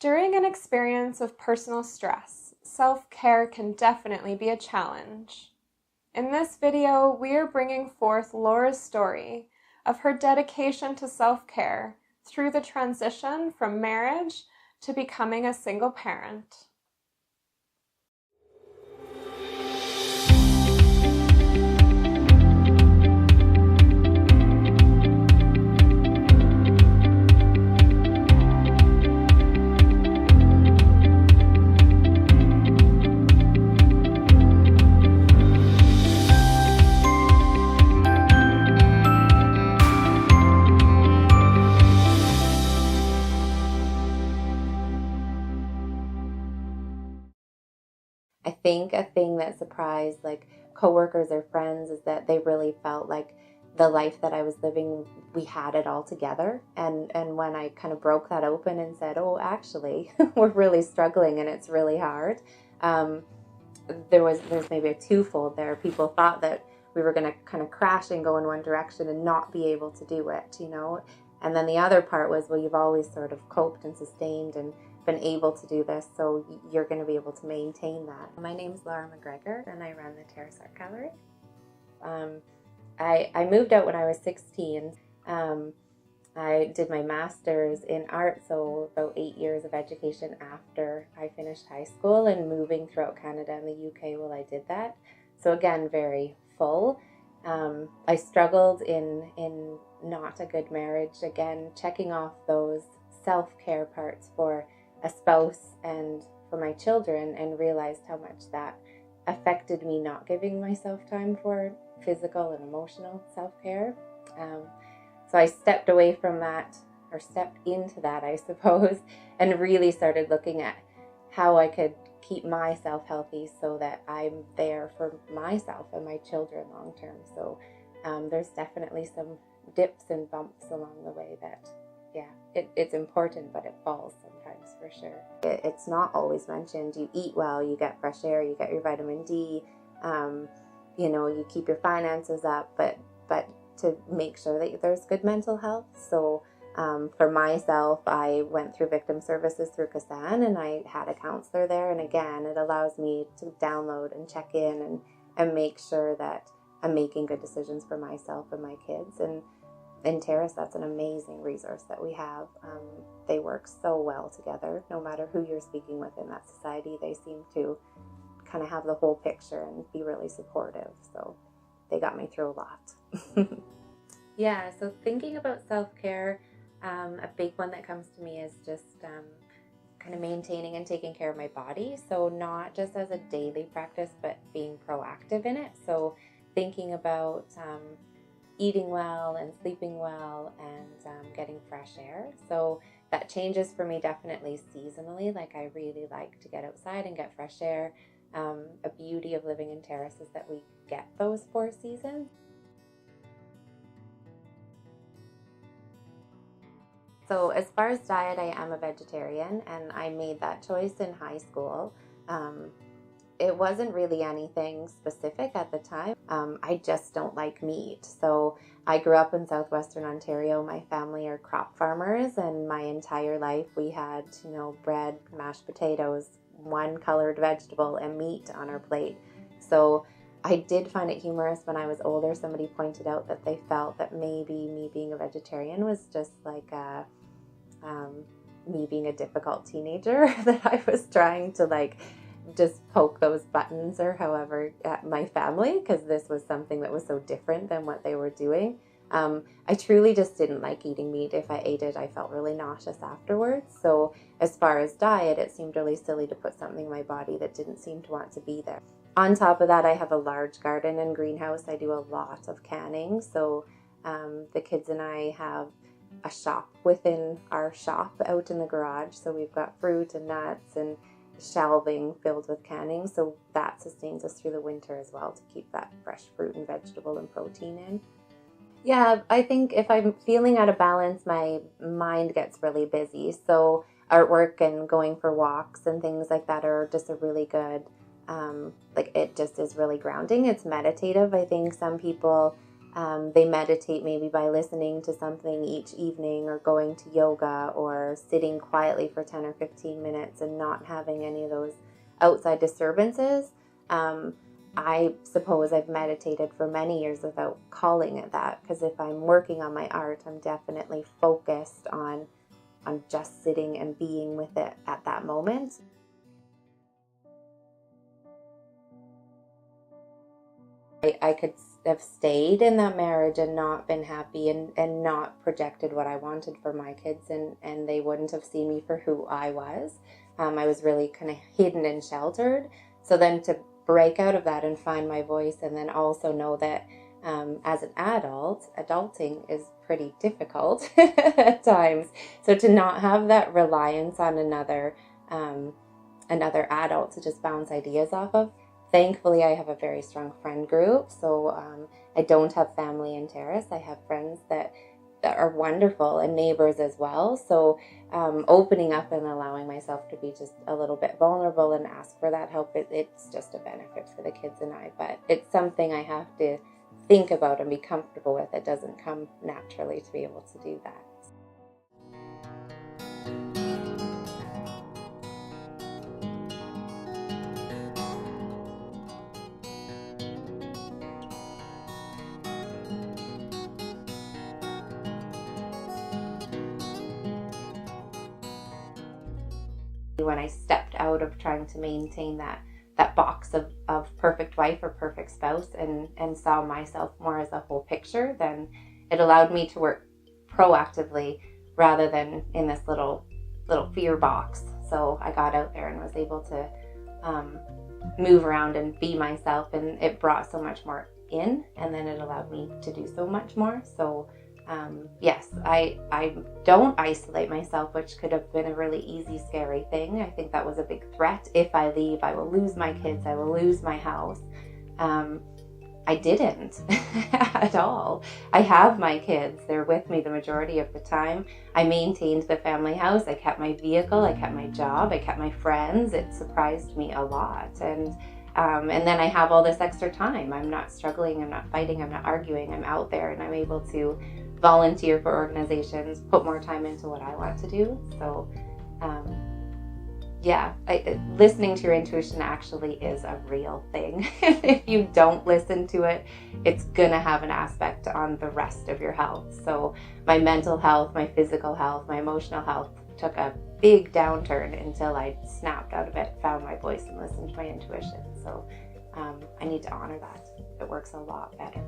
During an experience of personal stress, self-care can definitely be a challenge. In this video, we are bringing forth Laura's story of her dedication to self-care through the transition from marriage to becoming a single parent. I think a thing that surprised like coworkers or friends is that they really felt like the life that I was living, we had it all together. And when I kind of broke that open and said, oh, actually, we're really struggling and it's really hard, there's maybe a twofold there. People thought that we were going to kind of crash and go in one direction and not be able to do it, you know. And then the other part was, well, you've always sort of coped and sustained and been able to do this, so you're going to be able to maintain that. My name's Laura McGregor, and I run the Terrace Art Gallery. I moved out when I was 16. I did my master's in art, so about 8 years of education after I finished high school, and moving throughout Canada and the UK while I did that. So again, very full. I struggled in not a good marriage, again, checking off those self-care parts for a spouse and for my children, and realized how much that affected me not giving myself time for physical and emotional self-care. So I stepped away from that, or stepped into that, I suppose, and really started looking at how I could keep myself healthy so that I'm there for myself and my children long term. So there's definitely some dips and bumps along the way that, yeah, it's important, but it falls sometimes for sure. It's not always mentioned. You eat well, you get fresh air, you get your vitamin D, you know, you keep your finances up, but to make sure that there's good mental health. So for myself, I went through victim services through Kasan, and I had a counselor there. And again, it allows me to download and check in and make sure that I'm making good decisions for myself and my kids. And in Terrace, that's an amazing resource that we have. They work so well together. No matter who you're speaking with in that society, they seem to kind of have the whole picture and be really supportive. So they got me through a lot. Yeah, so thinking about self-care, a big one that comes to me is just kind of maintaining and taking care of my body. So not just as a daily practice, but being proactive in it. So thinking about eating well and sleeping well and getting fresh air. So that changes for me definitely seasonally. Like, I really like to get outside and get fresh air. A beauty of living in Terrace is that we get those 4 seasons. So as far as diet, I am a vegetarian, and I made that choice in high school. It wasn't really anything specific at the time. I just don't like meat. So I grew up in southwestern Ontario. My family are crop farmers, and my entire life we had, you know, bread, mashed potatoes, one colored vegetable, and meat on our plate. So I did find it humorous when I was older. Somebody pointed out that they felt that maybe me being a vegetarian was just like me being a difficult teenager, that I was trying to like just poke those buttons or however at my family, because this was something that was so different than what they were doing. I truly just didn't like eating meat. If I ate it, I felt really nauseous afterwards. So as far as diet, it seemed really silly to put something in my body that didn't seem to want to be there. On top of that, I have a large garden and greenhouse. I do a lot of canning. So the kids and I have a shop within our shop out in the garage. So we've got fruit and nuts and shelving filled with canning. So that sustains us through the winter as well, to keep that fresh fruit and vegetable and protein in. Yeah, I think if I'm feeling out of balance, my mind gets really busy. So artwork and going for walks and things like that are just a really good, like, it just is really grounding. It's meditative. I think some people They meditate maybe by listening to something each evening, or going to yoga, or sitting quietly for 10 or 15 minutes and not having any of those outside disturbances. I suppose I've meditated for many years without calling it that, because if I'm working on my art, I'm definitely focused on just sitting and being with it at that moment. I could have stayed in that marriage and not been happy, and not projected what I wanted for my kids, and they wouldn't have seen me for who I was. I was really kind of hidden and sheltered. So then to break out of that and find my voice, and then also know that as an adulting is pretty difficult at times. So to not have that reliance on another adult to just bounce ideas off of. Thankfully, I have a very strong friend group, so I don't have family in Terrace. I have friends that are wonderful, and neighbors as well. So opening up and allowing myself to be just a little bit vulnerable and ask for that help, it's just a benefit for the kids and I. But it's something I have to think about and be comfortable with. It doesn't come naturally to be able to do that. When I stepped out of trying to maintain that box of perfect wife or perfect spouse, and saw myself more as a whole picture, then it allowed me to work proactively rather than in this little fear box. So I got out there and was able to move around and be myself, and it brought so much more in, and then it allowed me to do so much more. So yes, I don't isolate myself, which could have been a really easy, scary thing. I think that was a big threat. If I leave, I will lose my kids, I will lose my house. I didn't at all. I have my kids. They're with me the majority of the time. I maintained the family house. I kept my vehicle. I kept my job. I kept my friends. It surprised me a lot. And then I have all this extra time. I'm not struggling. I'm not fighting. I'm not arguing. I'm out there, and I'm able to volunteer for organizations, put more time into what I want to do. So listening to your intuition actually is a real thing. If you don't listen to it, it's gonna have an aspect on the rest of your health. So my mental health, my physical health, my emotional health took a big downturn until I snapped out of it, found my voice, and listened to my intuition. So I need to honor that. It works a lot better.